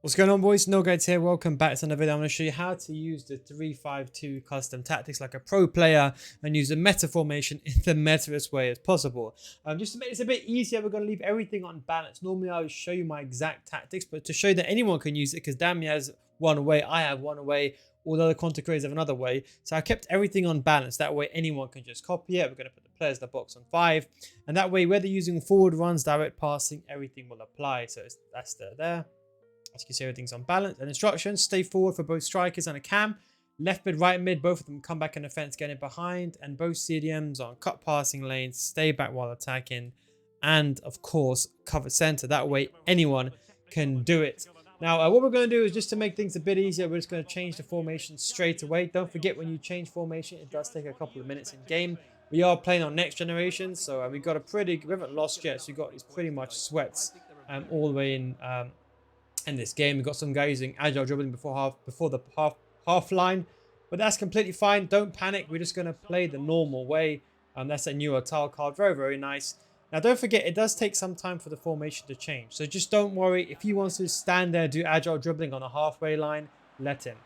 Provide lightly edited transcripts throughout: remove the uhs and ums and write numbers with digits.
What's going on, boys? NealGuides here. Welcome back to another video. I'm going to show you how to use the 3-5-2 custom tactics like a pro player and use the meta formation in the metaest way as possible. Just to make this a bit easier, we're going to leave everything on balance. Normally, I would show you my exact tactics, but to show you that anyone can use it, because Dammy has one way, I have one way, all the other content creators have another way. So I kept everything on balance. That way, anyone can just copy it. We're going to put the players in the box on 5. And that way, whether using forward runs, direct passing, everything will apply. So that's there. As you can see, everything's on balance. And instructions: stay forward for both strikers and a cam. Left mid, right mid, both of them come back in defense, getting behind. And both CDMs on cut passing lanes, stay back while attacking. And of course, cover center. That way, anyone can do it. Now, what we're going to do is, just to make things a bit easier, we're just going to change the formation straight away. Don't forget, when you change formation, it does take a couple of minutes in game. We are playing on next generation, so we haven't lost yet, so we got these pretty much sweats all the way in this game. We've got some guys using agile dribbling before the half line, but that's completely fine. Don't panic. We're just going to play the normal way. That's a newer tile card. Very, very nice. Now, don't forget, it does take some time for the formation to change. So just don't worry. If he wants to stand there, do agile dribbling on a halfway line, let him.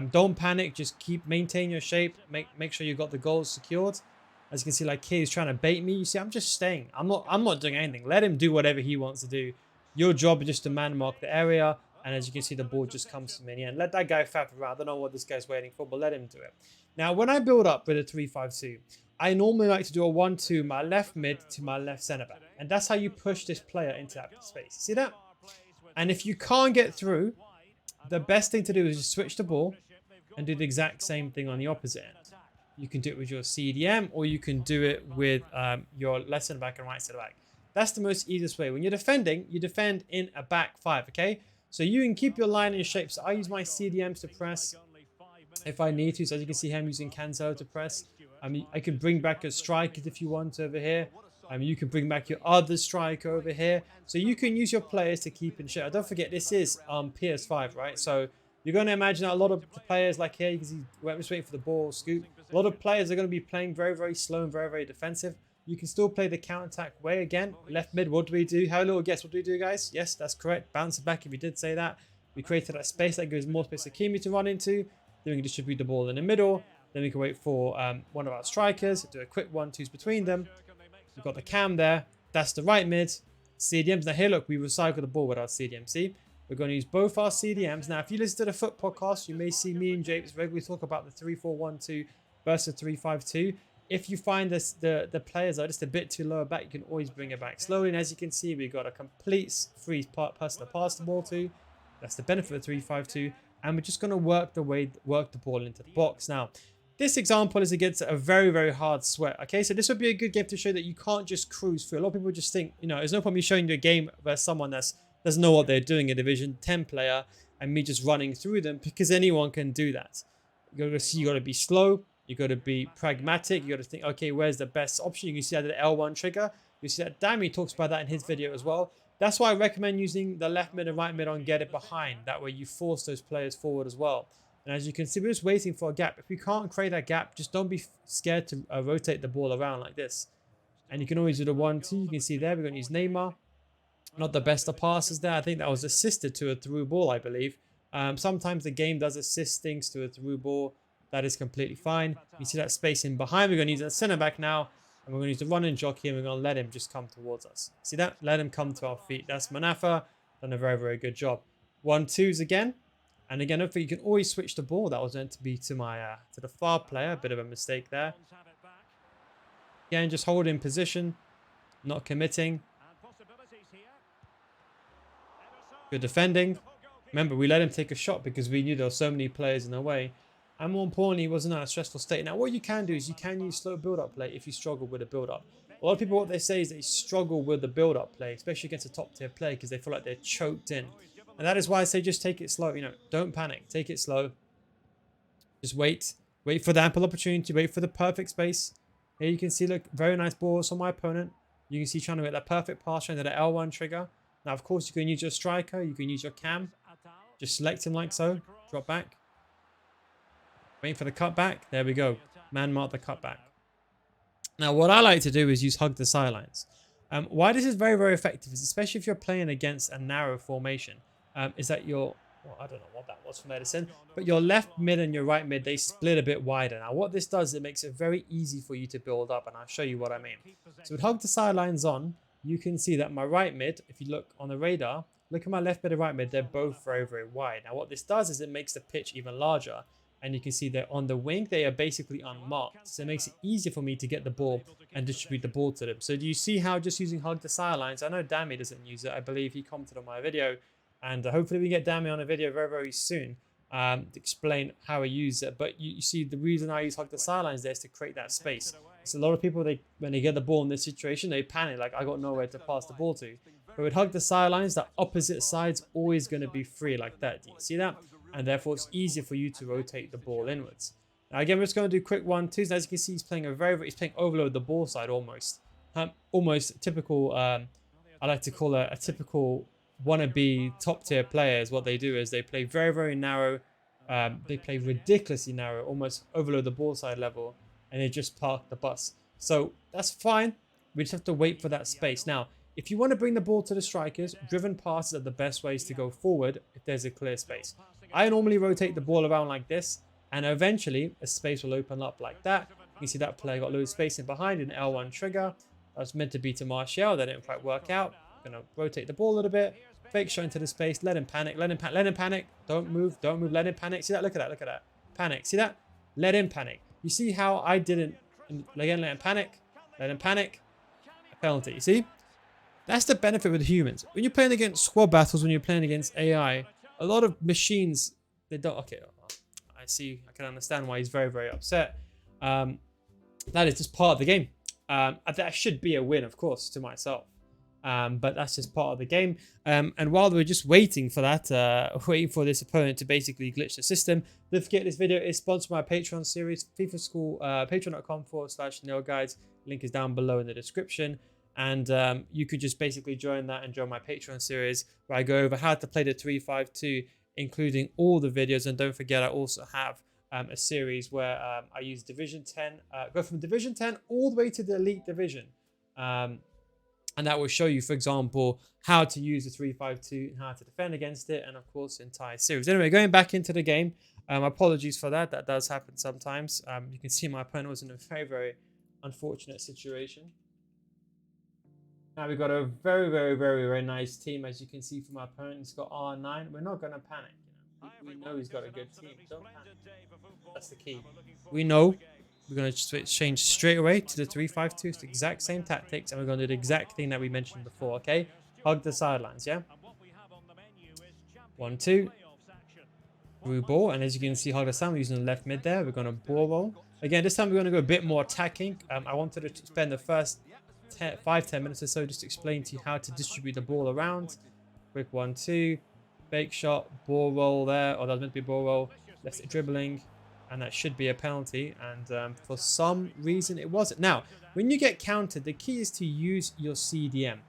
Don't panic. Just maintain your shape. Make sure you got the goals secured. As you can see, like here, he's trying to bait me. You see, I'm just staying. I'm not doing anything. Let him do whatever he wants to do. Your job is just to man mark the area. And as you can see, the ball just comes to me. And let that guy faff around. I don't know what this guy's waiting for, but let him do it. Now, when I build up with a 3-5-2, I normally like to do a 1-2, my left mid to my left centre back. And that's how you push this player into that space. See that? And if you can't get through, the best thing to do is just switch the ball and do the exact same thing on the opposite end. You can do it with your CDM, or you can do it with your left centre back and right centre back. That's the most easiest way. When you're defending, you defend in a back 5, okay? So you can keep your line in shape. So I use my CDMs to press if I need to. So as you can see, I'm using Cancelo to press. I can bring back your strikers if you want over here. You can bring back your other striker over here. So you can use your players to keep in shape. Don't forget, this is PS5, right? So you're going to imagine that a lot of the players, like here, you can see, we're just waiting for the ball scoop. A lot of players are going to be playing very, very slow and very, very defensive. You can still play the counter-attack way again. Left mid, what do we do? Have a little guess. What do we do, guys? Yes, that's correct. Bounce it back if you did say that. We created that space that gives more space for Kimi to run into. Then we can distribute the ball in the middle. Then we can wait for one of our strikers, do a quick 1-2s between them. We've got the cam there. That's the right mid. CDMs. Now here, look, we recycle the ball with our CDM. See? We're going to use both our CDMs. Now, if you listen to the FUT podcast, you may see me and James regularly talk about the 3-4-1-2 versus 3-5-2. If you find the players are just a bit too low back, you can always bring it back slowly. And as you can see, we've got a complete free person to pass the ball to. That's the benefit of 3-5-2. And we're just going to work the ball into the box. Now, this example is against a very, very hard sweat. Okay, so this would be a good game to show that you can't just cruise through. A lot of people just think, there's no point me showing you a game versus someone that doesn't know what they're doing, a Division 10 player, and me just running through them, because anyone can do that. You got to be slow. You got to be pragmatic. You got to think, okay, where's the best option? You can see that the L1 trigger. You see that Dammy talks about that in his video as well. That's why I recommend using the left mid and right mid on get it behind. That way you force those players forward as well. And as you can see, we're just waiting for a gap. If we can't create that gap, just don't be scared to rotate the ball around like this. And you can always do the 1-2. You can see there, we're going to use Neymar. Not the best of passes there. I think that was assisted to a through ball, I believe. Sometimes the game does assist things to a through ball. That is completely fine. You see that space in behind. We're going to use that centre back now. And we're going to use the running jockey, and we're going to let him just come towards us. See that? Let him come to our feet. That's Manafa. Done a very, very good job. 1-2s again. And again, hopefully you can always switch the ball. That was meant to be to the far player. A bit of a mistake there. Again, just hold in position. Not committing. Good defending. Remember, we let him take a shot because we knew there were so many players in the way. And more importantly, he wasn't in a stressful state. Now, what you can do is you can use slow build-up play if you struggle with a build-up. A lot of people, what they say is they struggle with the build-up play, especially against a top-tier player, because they feel like they're choked in. And that is why I say just take it slow. Don't panic. Take it slow. Just wait. Wait for the ample opportunity. Wait for the perfect space. Here you can see, look, very nice balls on my opponent. You can see trying to get that perfect pass into the L1 trigger. Now, of course, you can use your striker. You can use your cam. Just select him like so. Drop back. Waiting for the cutback. There we go. Man mark the cutback. Now, what I like to do is use hug the sidelines. Why this is very, very effective is especially if you're playing against a narrow formation. is that your, well, I don't know what that was for medicine, but your left mid and your right mid, they split a bit wider. Now, what this does, it makes it very easy for you to build up, and I'll show you what I mean. So with hug the sidelines on, you can see that my right mid, if you look on the radar, look at my left mid and right mid, they're both very, very wide. Now, what this does is it makes the pitch even larger, and you can see that on the wing, they are basically unmarked. So it makes it easier for me to get the ball and distribute the ball to them. So do you see how just using hug the sidelines, I know Dammy doesn't use it. I believe he commented on my video, and hopefully we get Dammy on a video very, very soon to explain how I use it. But you see the reason I use hug the sidelines there is to create that space. So a lot of people, when they get the ball in this situation, they panic, like I got nowhere to pass the ball to. But with hug the sidelines, the opposite side's always going to be free like that. Do you see that? And therefore it's easier for you to rotate the ball inwards. Now again, we're just going to do quick 1-2s. As you can see, he's playing he's playing overload the ball side almost. Almost typical, I like to call a typical wannabe top tier player. Is what they do is they play very, very narrow. They play ridiculously narrow, almost overload the ball side level, and they just park the bus. So that's fine. We just have to wait for that space. Now, if you want to bring the ball to the strikers, driven passes are the best ways to go forward if there's a clear space. I normally rotate the ball around like this, and eventually a space will open up like that. You can see that player got a little space in behind an L1 trigger. That was meant to be to Martial. That didn't quite work out. I'm going to rotate the ball a little bit. Fake shot into the space. Let him panic. Let him panic. Don't move. Don't move. Let him panic. See that? Look at that. Look at that. Panic. See that? Let him panic. You see how I didn't, again, let him panic. Let him panic. A penalty. You see? That's the benefit with humans. When you're playing against squad battles, when you're playing against AI, a lot of machines, they don't. Okay, I see. I can understand why he's very, very upset. That is just part of the game. That should be a win, of course, to myself. But that's just part of the game. And while we're just waiting for that, waiting for this opponent to basically glitch the system, don't forget this video is sponsored by my Patreon series, FIFA School, patreon.com/NealGuides. Link is down below in the description. And you could just basically join that and join my Patreon series where I go over how to play the 3-5-2, including all the videos. And don't forget, I also have a series where I use Division 10, go from Division 10 all the way to the Elite Division. And that will show you, for example, how to use the 3-5-2 and how to defend against it. And of course, the entire series. Anyway, going back into the game, apologies for that. That does happen sometimes. You can see my opponent was in a very, very unfortunate situation. Now we've got a very, very, very, very nice team. As you can see from our opponent, he's got R9. We're not going to panic. We know he's got a good team. Don't panic. That's the key. We know we're going to change straight away to the 3-5-2. It's the exact same tactics, and we're going to do the exact thing that we mentioned before, okay? Hug the sidelines, yeah? 1-2. Through ball, and as you can see, hug the sideline, we're using the left mid there. We're going to ball roll. Again, this time we're going to go a bit more attacking. I wanted to spend the first 5-10 minutes or so just to explain to you how to distribute the ball around. Quick 1-2. Fake shot, ball roll there, or that was meant to be ball roll. Left it dribbling, and that should be a penalty. And for some reason, it wasn't. Now, when you get countered, the key is to use your CDM.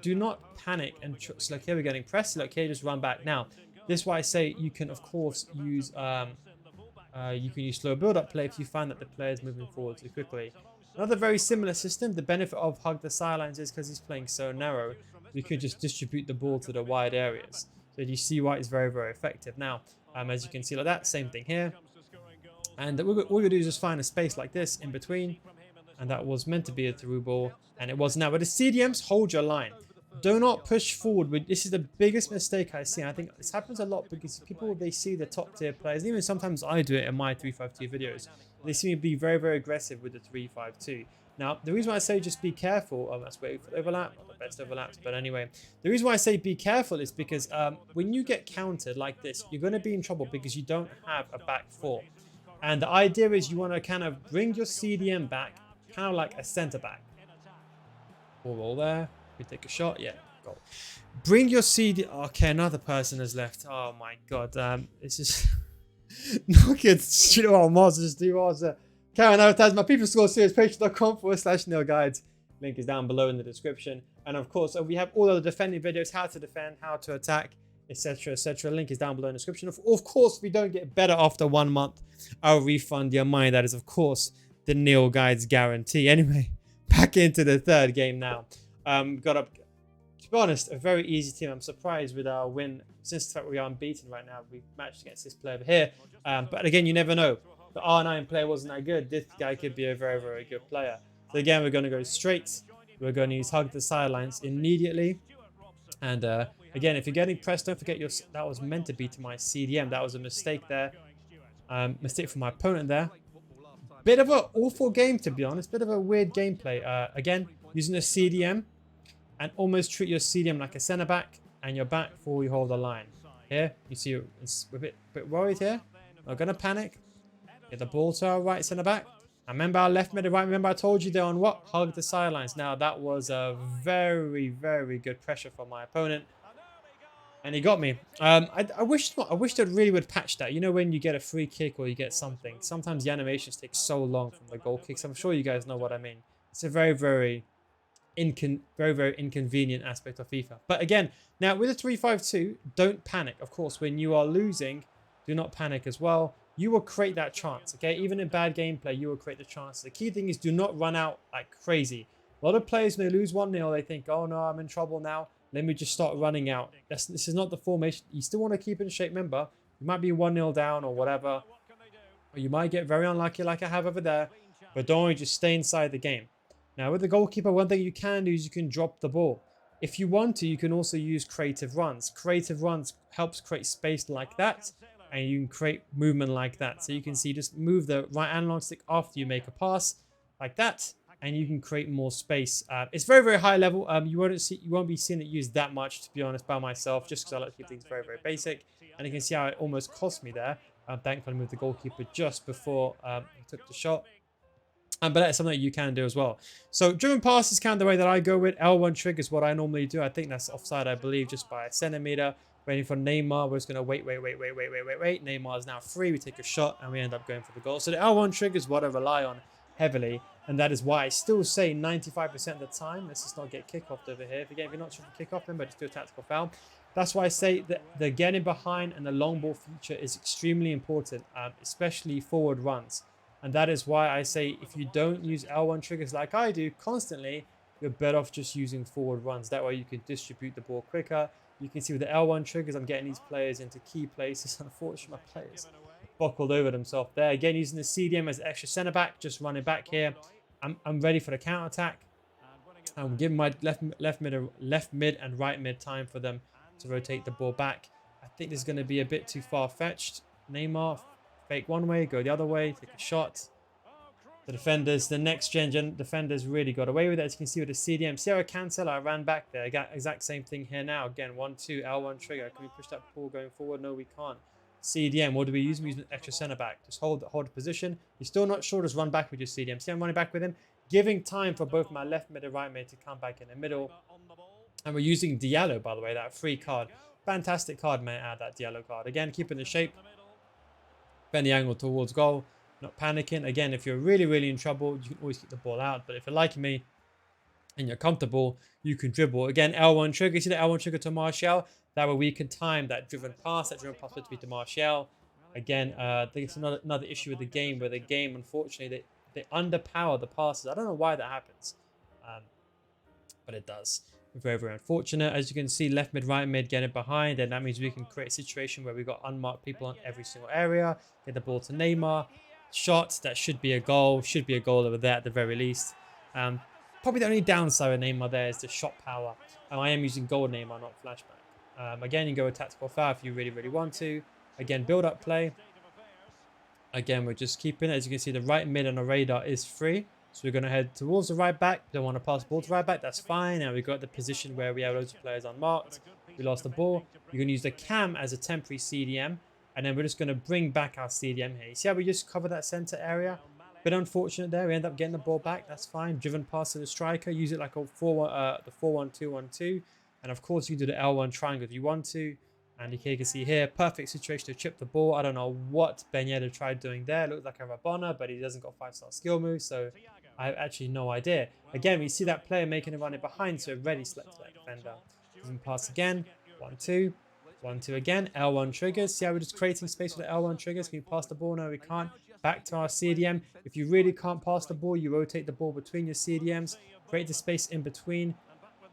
Do not panic and so like here we're getting pressed. Like here, just run back. Now, this is why I say you can, of course, use slow build-up play if you find that the player is moving forward too quickly. Another very similar system. The benefit of hug the sidelines is because he's playing so narrow, we could just distribute the ball to the wide areas. So you see why it's very, very effective. Now, as you can see like that, same thing here. And what we're going to do is just find a space like this in between. And that was meant to be a through ball, and it was. Now, with the CDMs, hold your line. Do not push forward. This is the biggest mistake I see. I think this happens a lot because people, they see the top tier players. Even sometimes I do it in my 3-5-2 videos. They seem to be very, very aggressive with the 3-5-2. Now, the reason why I say just be careful, let's wait for the overlap, not the best overlaps, but anyway. The reason why I say be careful is because when you get countered like this, you're going to be in trouble because you don't have a back four. And the idea is you want to kind of bring your CDM back, kind of like a centre back. Ball roll there. We take a shot. Yeah, goal. Bring your CD. Okay, another person has left. Oh my god. It's just not good. You know what Mars just do? Karen advertise my FIFA School Series, patreon.com/NealGuides. Link is down below in the description. And of course, we have all of the defending videos, how to defend, how to attack, etc., etc. Link is down below in the description. Of course, if we don't get better after 1 month, I'll refund your money. That is, of course, the NealGuides guarantee. Anyway, back into the third game now. Got up to be honest, a very easy team. I'm surprised with our win since the fact we are unbeaten right now. We've matched against this player over here. But again, you never know. The R9 player wasn't that good. This guy could be a very, very good player. So again, we're going to go straight. We're going to use hug the sidelines immediately. And again, if you're getting pressed, don't forget that was meant to be to my CDM. That was a mistake there. Mistake from my opponent there. Bit of an awful game, to be honest. Bit of a weird gameplay. Again, using a CDM and almost treat your CDM like a centre back and your back before you hold the line. Here, you see it's a bit worried here. Not going to panic. Get the ball to our right centre back. And remember our left mid and right. Remember I told you they're on what? Hug the sidelines. Now that was a very, very good pressure from my opponent. And he got me. I wish they really would patch that. You know when you get a free kick or you get something. Sometimes the animations take so long from the goal kicks. I'm sure you guys know what I mean. It's a very, very inconvenient aspect of FIFA. But again, now with a 3-5-2, don't panic. Of course, when you are losing, do not panic as well. You will create that chance, okay? Even in bad gameplay, you will create the chance. The key thing is do not run out like crazy. A lot of players, when they lose 1-0, they think, oh no, I'm in trouble now. Let me just start running out. This is not the formation. You still want to keep in shape. Remember, you might be 1-0 down or whatever. Or you might get very unlucky like I have over there. But don't worry, just stay inside the game. Now, with the goalkeeper, one thing you can do is you can drop the ball. If you want to, you can also use creative runs. Creative runs helps create space like that. And you can create movement like that. So you can see, just move the right analog stick after you make a pass like that. And you can create more space. It's very, very high level. You won't be seeing it used that much, to be honest, by myself, just because I like to keep things very, very basic. And you can see how it almost cost me there. Thankfully, I moved the goalkeeper just before he took the shot. But that's something that you can do as well. So driven pass is kind of the way that I go with. L1 trigger is what I normally do. I think that's offside, I believe, just by a centimeter. Waiting for Neymar. We're just going to wait. Neymar is now free. We take a shot and we end up going for the goal. So the L1 trigger is what I rely on heavily. And that is why I still say 95% of the time. Let's just not get kickoffed over here. If you're not sure to kick off, remember, just do a tactical foul. That's why I say that the getting behind and the long ball feature is extremely important, especially forward runs. And that is why I say if you don't use L1 triggers like I do constantly, you're better off just using forward runs. That way you can distribute the ball quicker. You can see with the L1 triggers, I'm getting these players into key places. Unfortunately, my players buckled over themselves there. Again, using the CDM as an extra centre back, just running back here. I'm ready for the counter attack. I'm giving my left mid and right mid time for them to rotate the ball back. I think this is going to be a bit too far-fetched. Neymar, fake one way, go the other way, take a shot. The defenders, the next gen defenders really got away with it. As you can see with the CDM. See how I cancel? I ran back there. I got exact same thing here now. Again, 1-2, L1 trigger. Can we push that ball going forward? No, we can't. CDM, what do we use? We use an extra centre back. Just hold the position. You're still not sure, just run back with your CDM. See, I'm running back with him, giving time for both my left mid and right mid to come back in the middle. And we're using Diallo, by the way, that free card. Fantastic card, man. Add that Diallo card. Again, keeping the shape. Bend the angle towards goal. Not panicking. Again, if you're really, really in trouble, you can always keep the ball out. But if you're like me and you're comfortable, you can dribble. Again, L1 trigger. You see the L1 trigger to Martial? That way we can time that driven pass to Martial. Again, I think it's another issue with the game, where the game, unfortunately, they underpower the passes. I don't know why that happens, but it does. Very, very unfortunate. As you can see, left mid, right mid getting behind, and that means we can create a situation where we've got unmarked people on every single area. Get the ball to Neymar. Shot, that should be a goal. Should be a goal over there at the very least. Probably the only downside of Neymar there is the shot power. I am using gold Neymar, not flashback. Again, you can go with tactical foul if you really, really want to. Again, build up play. Again, we're just keeping it. As you can see, the right mid on the radar is free. So we're going to head towards the right back. Don't want to pass the ball to right back. That's fine. Now we've got the position where we have loads of players unmarked. We lost the ball. You're going to use the cam as a temporary CDM. And then we're just going to bring back our CDM here. You see how we just cover that center area? Bit unfortunate there. We end up getting the ball back. That's fine. Driven pass to the striker. Use it like a the 4-1-2-1-2. And of course, you do the L1 triangle if you want to. And you can see here, perfect situation to chip the ball. I don't know what Ben Yedder tried doing there. It looked like a Rabona, but he doesn't got 5-star skill moves. So I have actually no idea. Again, we see that player making a run in behind. So it already slept to that defender. Driven pass again. 1-2. 1-2 again. L1 triggers. See how we're just creating space with the L1 triggers? Can we pass the ball? No, we can't. Back to our CDM. If you really can't pass the ball, you rotate the ball between your CDMs. Create the space in between.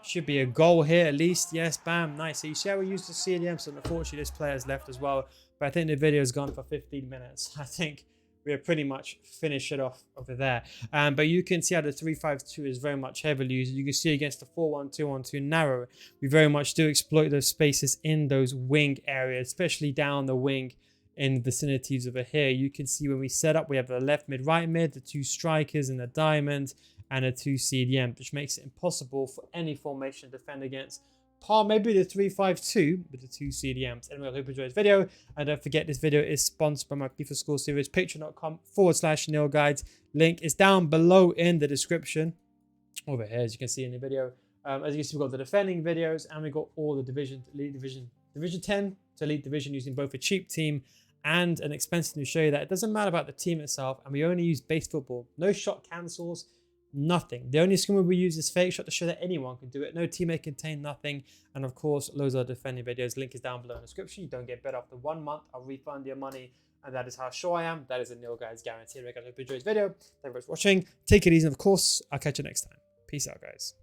Should be a goal here at least. Yes, bam, nice. So you see how we used the CDM. So unfortunately, this player's left as well. But I think the video's gone for 15 minutes. I think we're pretty much finished it off over there. But you can see how the 3-5-2 is very much heavily used. You can see against the 4-1-2-1-2 narrow, we very much do exploit those spaces in those wing areas, especially down the wing in the vicinities over here. You can see when we set up, we have the left mid, right mid, the 2 strikers and the diamond, and a 2 CDM, which makes it impossible for any formation to defend against. Maybe the 3-5-2 with the 2 CDMs. Anyway, I hope you enjoyed this video. And don't forget, this video is sponsored by my FIFA School Series, patreon.com/NealGuides. Link is down below in the description. Over here, as you can see in the video. As you can see, we've got the defending videos, and we've got all the division 10 to elite division, using both a cheap team and an expensive team to show you that it doesn't matter about the team itself, and we only use base football. No shot cancels. Nothing. The only skill we use is fake shot to show that anyone can do it. No teammate contain nothing. And of course, loads of defending videos. Link is down below in the description. You don't get bet after 1 month. I'll refund your money. And that is how sure I am. That is a NealGuides guarantee. I hope you enjoyed this video. Thank you for watching. Take it easy. And of course, I'll catch you next time. Peace out, guys.